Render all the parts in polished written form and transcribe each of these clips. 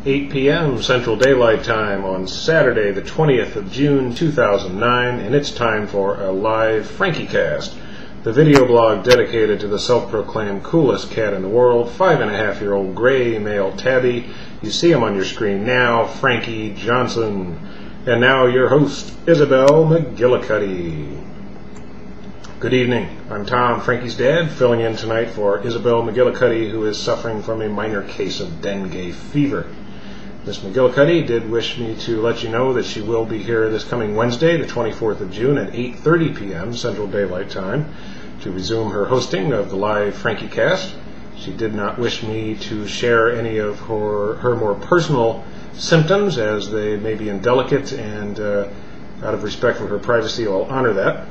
8 p.m. Central Daylight Time on Saturday, the 20th of June, 2009, and it's time for a live Frankiecast, the video blog dedicated to the self-proclaimed coolest cat in the world, 5.5-year-old gray male tabby. You see him on your screen now, Frankie Johnson. And now your host, Isabel McGillicuddy. Good evening. I'm Tom, Frankie's dad, filling in tonight for Isabel McGillicuddy, who is suffering from a minor case of dengue fever. Miss McGillicuddy did wish me to let you know that she will be here this coming Wednesday, the 24th of June at 8:30 p.m. Central Daylight Time to resume her hosting of the live Frankiecast. She did not wish me to share any of her more personal symptoms, as they may be indelicate, and out of respect for her privacy, I'll honor that.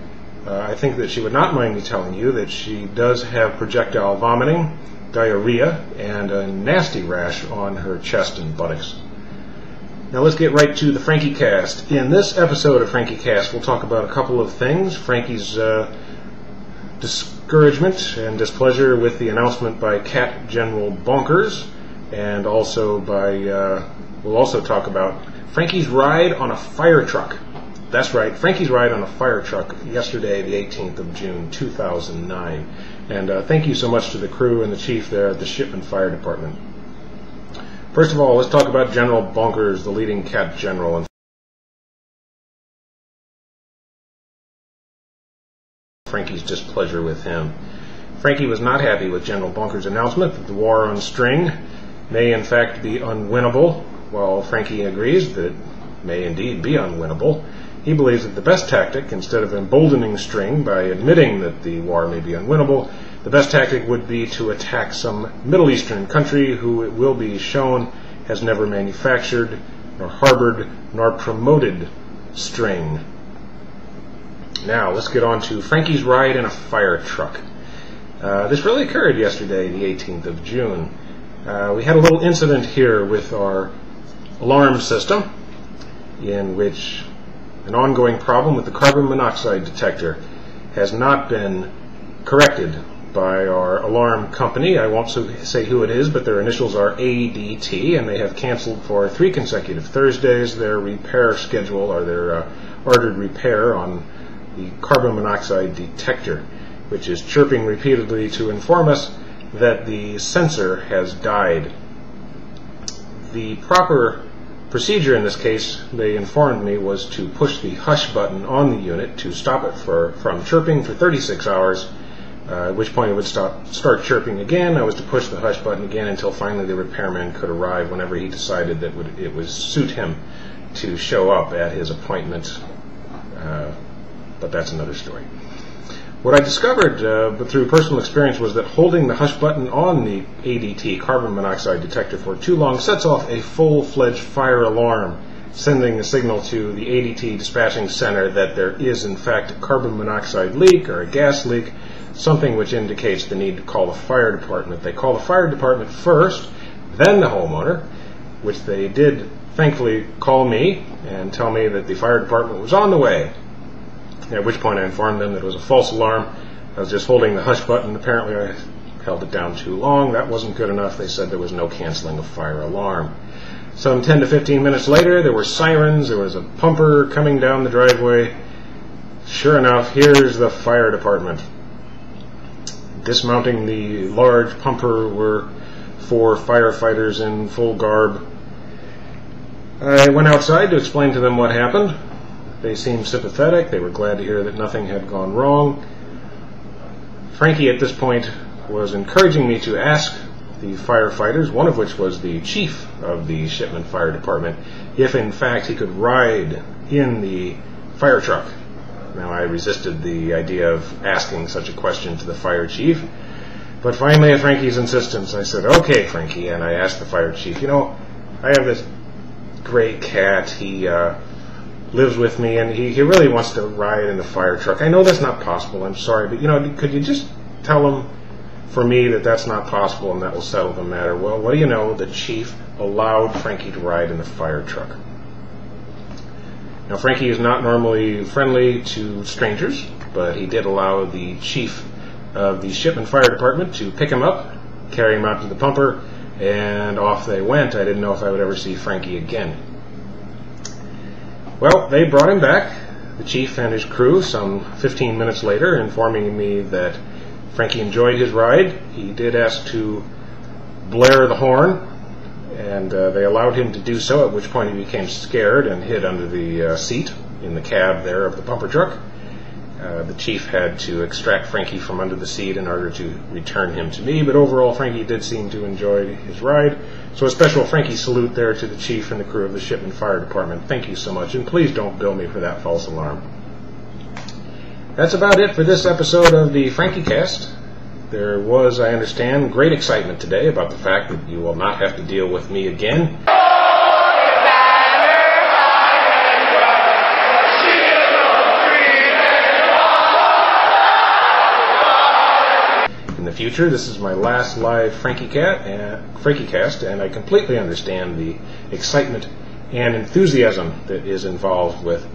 I think that she would not mind me telling you that she does have projectile vomiting, diarrhea, and a nasty rash on her chest and buttocks. Now let's get right to the Frankiecast. In this episode of Frankiecast, we'll talk about a couple of things. Frankie's discouragement and displeasure with the announcement by Cat General Bonkers, and also we'll also talk about Frankie's ride on a fire truck. That's right, Frankie's ride on a fire truck yesterday, the 18th of June, 2009. And thank you so much to the crew and the chief there at the Shipman Fire Department. First of all, let's talk about General Bonkers, the leading cat general, and Frankie's displeasure with him. Frankie was not happy with General Bonkers' announcement that the war on string may in fact be unwinnable. While Frankie agrees that it may indeed be unwinnable, he believes that the best tactic, instead of emboldening string by admitting that the war may be unwinnable, the best tactic would be to attack some Middle Eastern country who, it will be shown, has never manufactured, nor harbored, nor promoted string. Now, let's get on to Frankie's ride in a fire truck. This really occurred yesterday, the 18th of June. We had a little incident here with our alarm system, in which an ongoing problem with the carbon monoxide detector has not been corrected by our alarm company. I won't say who it is, but their initials are ADT, and they have canceled for 3 consecutive Thursdays their repair schedule, or their ordered repair on the carbon monoxide detector, which is chirping repeatedly to inform us that the sensor has died. The proper procedure in this case, they informed me, was to push the hush button on the unit to stop it from chirping for 36 hours, at which point it would start chirping again. I was to push the hush button again until finally the repairman could arrive whenever he decided that it would suit him to show up at his appointment, but that's another story. What I discovered through personal experience was that holding the hush button on the ADT carbon monoxide detector for too long sets off a full-fledged fire alarm, sending a signal to the ADT dispatching center that there is in fact a carbon monoxide leak or a gas leak, something which indicates the need to call the fire department. They call the fire department first, then the homeowner, which they did thankfully call me and tell me that the fire department was on the way. At which point I informed them that it was a false alarm. I was just holding the hush button. Apparently I held it down too long. That wasn't good enough. They said there was no canceling of fire alarm. Some 10 to 15 minutes later, there were sirens. There was a pumper coming down the driveway. Sure enough, here's the fire department. Dismounting the large pumper were 4 firefighters in full garb. I went outside to explain to them what happened. They seemed sympathetic. They were glad to hear that nothing had gone wrong. Frankie at this point was encouraging me to ask the firefighters, one of which was the chief of the Shipman Fire Department, if in fact he could ride in the fire truck. Now, I resisted the idea of asking such a question to the fire chief, but finally at Frankie's insistence I said, "Okay, Frankie," and I asked the fire chief, I have this gray cat. He lives with me, and he really wants to ride in the fire truck. I know that's not possible, I'm sorry, but could you just tell him for me that that's not possible, and that will settle the matter? Well, what do you know, the chief allowed Frankie to ride in the fire truck. Now, Frankie is not normally friendly to strangers, but he did allow the chief of the Shipman Fire Department to pick him up, carry him out to the pumper, and off they went. I didn't know if I would ever see Frankie again. Well, they brought him back, the chief and his crew, some 15 minutes later, informing me that Frankie enjoyed his ride. He did ask to blare the horn, and they allowed him to do so, at which point he became scared and hid under the seat in the cab there of the bumper truck. The chief had to extract Frankie from under the seat in order to return him to me, but overall Frankie did seem to enjoy his ride. So a special Frankie salute there to the chief and the crew of the Shipman Fire Department. Thank you so much, and please don't bill me for that false alarm. That's about it for this episode of the Frankiecast. There was, I understand, great excitement today about the fact that you will not have to deal with me again. In the future, this is my last live Frankiecast, and I completely understand the excitement and enthusiasm that is involved with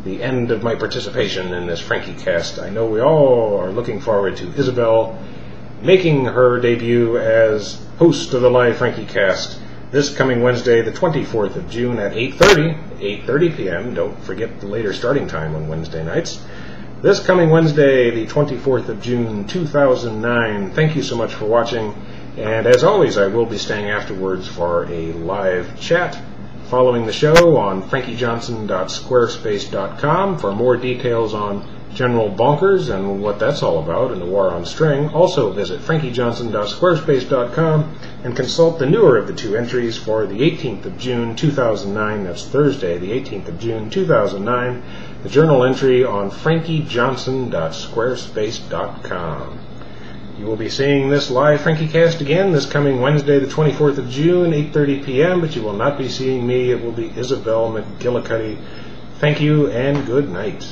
the end of my participation in this Frankiecast. I know we all are looking forward to Isabel making her debut as host of the live Frankiecast this coming Wednesday, the 24th of June at 8:30 p.m. Don't forget the later starting time on Wednesday nights. This coming Wednesday, the 24th of June, 2009. Thank you so much for watching, and as always, I will be staying afterwards for a live chat following the show on frankiejohnson.squarespace.com for more details on General Bonkers and what that's all about in the War on String. Also visit frankiejohnson.squarespace.com and consult the newer of the two entries for the 18th of June 2009. That's Thursday, the 18th of June 2009. The journal entry on frankiejohnson.squarespace.com. You will be seeing this live Frankiecast again this coming Wednesday, the 24th of June, 8:30 p.m., but you will not be seeing me. It will be Isabel McGillicuddy. Thank you and good night.